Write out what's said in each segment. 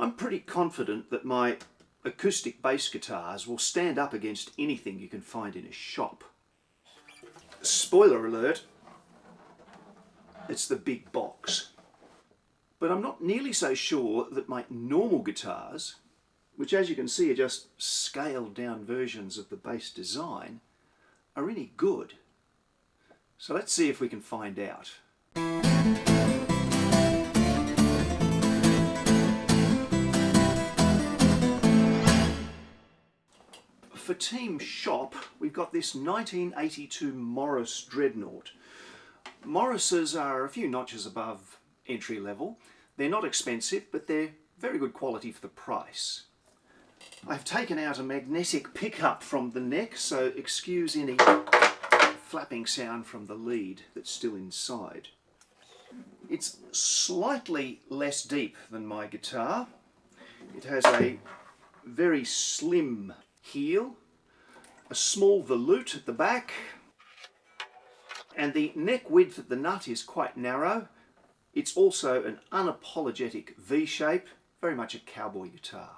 I'm pretty confident that my acoustic bass guitars will stand up against anything you can find in a shop. Spoiler alert, it's the big box. But I'm not nearly so sure that my normal guitars, which as you can see are just scaled down versions of the bass design, are any good. So let's see if we can find out. For Team Shop, we've got this 1982 Morris Dreadnought. Morrises are a few notches above entry level. They're not expensive, but they're very good quality for the price. I've taken out a magnetic pickup from the neck, so excuse any flapping sound from the lead that's still inside. It's slightly less deep than my guitar. It has a very slim heel, a small volute at the back, and the neck width at the nut is quite narrow. It's also an unapologetic V shape, very much a cowboy guitar.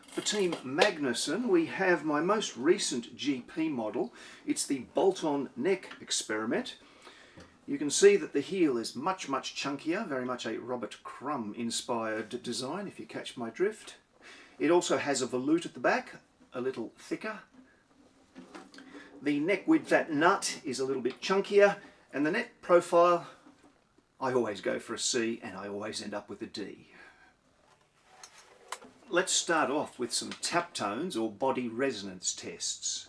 For Team Magnusson, we have my most recent GP model. It's the bolt-on neck experiment. You can see that the heel is much chunkier, very much a Robert Crumb inspired design, if you catch my drift. It also has a volute at the back, a little thicker. The neck width at nut is a little bit chunkier, and the neck profile, I always go for a C and I always end up with a D. Let's start off with some tap tones or body resonance tests.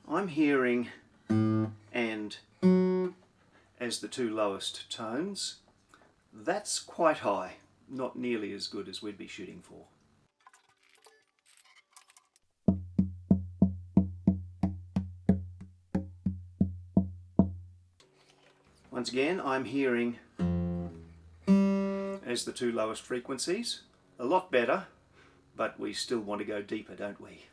I'm hearing and as the two lowest tones. That's quite high, not nearly as good as we'd be shooting for. Once again, I'm hearing as the two lowest frequencies. A lot better, but we still want to go deeper, don't we?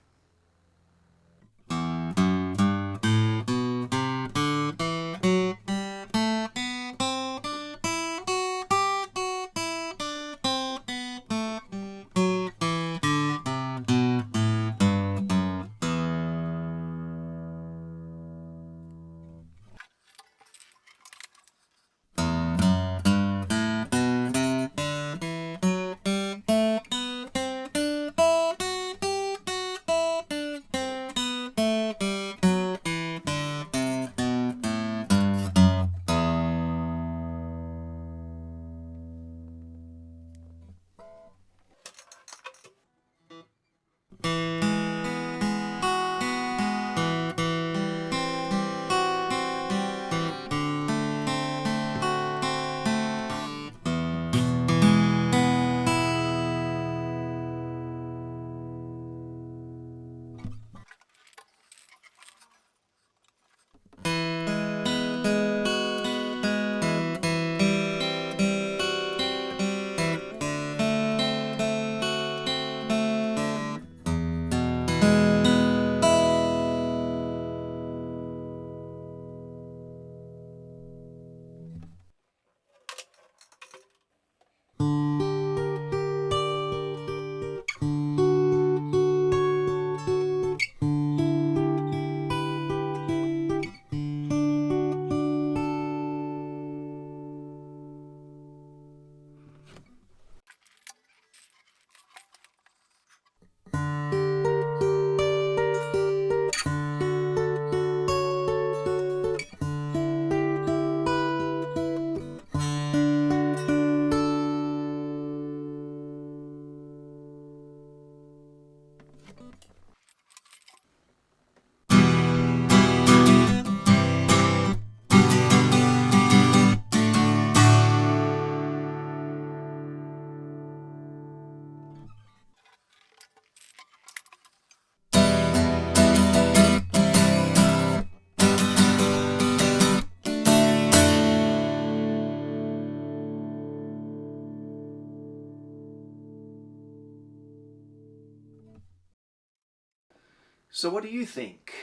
So what do you think?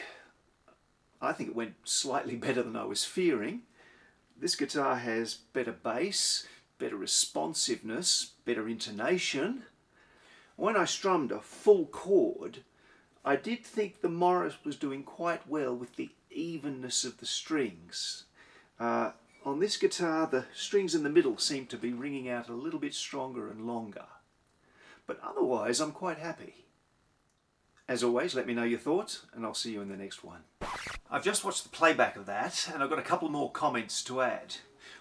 I think it went slightly better than I was fearing. This guitar has better bass, better responsiveness, better intonation. When I strummed a full chord, I did think the Morris was doing quite well with the evenness of the strings. On this guitar, the strings in the middle seem to be ringing out a little bit stronger and longer. But otherwise, I'm quite happy. As always, let me know your thoughts, and I'll see you in the next one. I've just watched the playback of that, and I've got a couple more comments to add.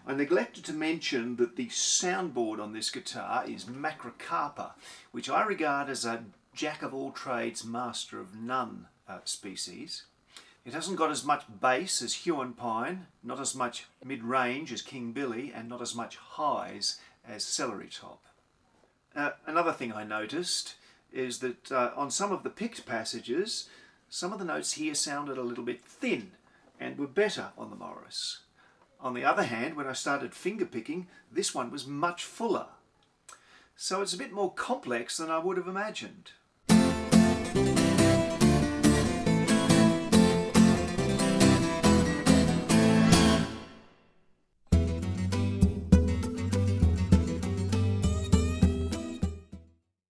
I neglected to mention that the soundboard on this guitar is Macrocarpa, which I regard as a jack-of-all-trades, master-of-none species. It hasn't got as much bass as Hue and Pine, not as much mid-range as King Billy, and not as much highs as Celery Top. Another thing I noticed is that on some of the picked passages, some of the notes here sounded a little bit thin and were better on the Morris. On the other hand, when I started finger picking, this one was much fuller. So it's a bit more complex than I would have imagined.